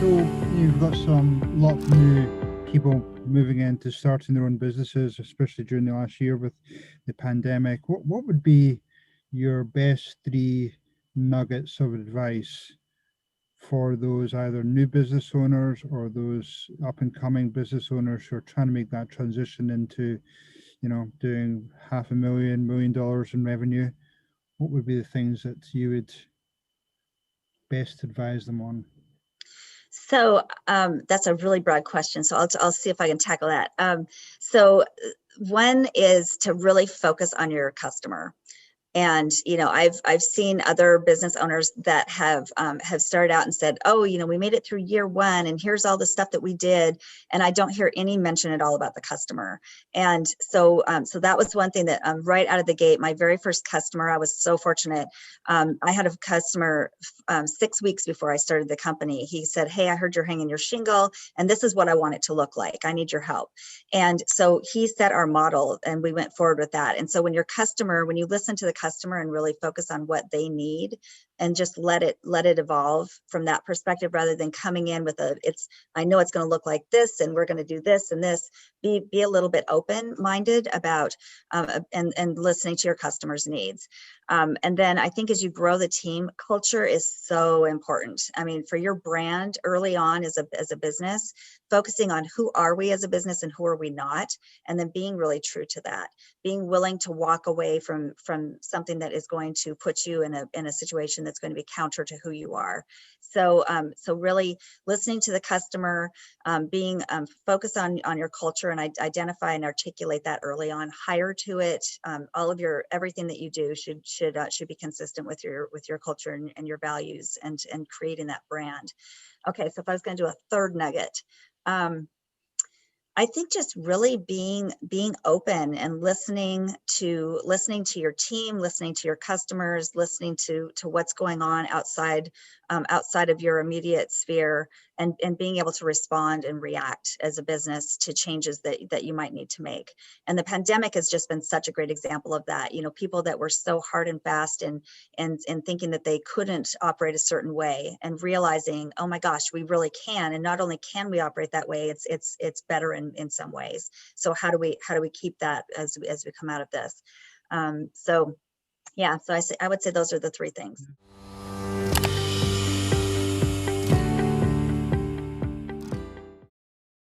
So you've got some lot of new people moving into starting their own businesses, especially during the last year with the pandemic. What would be your best three nuggets of advice for those either new business owners or those up and coming business owners who are trying to make that transition into, doing half a million dollars in revenue? What would be the things that you would best advise them on? So that's a really broad question. So I'll see if I can tackle that. So one is to really focus on your customer. And I've seen other business owners that have started out and said, oh, we made it through year one, and here's all the stuff that we did, and I don't hear any mention at all about the customer. And so that was one thing that right out of the gate, my very first customer, I was so fortunate. I had a customer 6 weeks before I started the company. He said, hey, I heard you're hanging your shingle, and this is what I want it to look like. I need your help. And so he set our model, and we went forward with that. And so when you listen to the customer and really focus on what they need and just let it evolve from that perspective, rather than coming in with I know it's going to look like this, and we're going to do this and this. Be a little bit open-minded about and listening to your customers' needs. And then I think as you grow the team, culture is so important. I mean, for your brand early on as a business, focusing on who are we as a business and who are we not, and then being really true to that, being willing to walk away from something that is going to put you in a situation that's going to be counter to who you are. So really listening to the customer, being focused on your culture, and identify and articulate that early on. Hire to it. All of everything that you do should be consistent with your culture and your values, and creating that brand. Okay, so if I was going to do a third nugget, I think just really being open and listening to your team, listening to your customers, listening to what's going on outside of your immediate sphere, and being able to respond and react as a business to changes that you might need to make. And the pandemic has just been such a great example of that. People that were so hard and fast and thinking that they couldn't operate a certain way, and realizing, oh my gosh, we really can. And not only can we operate that way, it's better in some ways. So how do we keep that as we come out of this? So I would say those are the three things.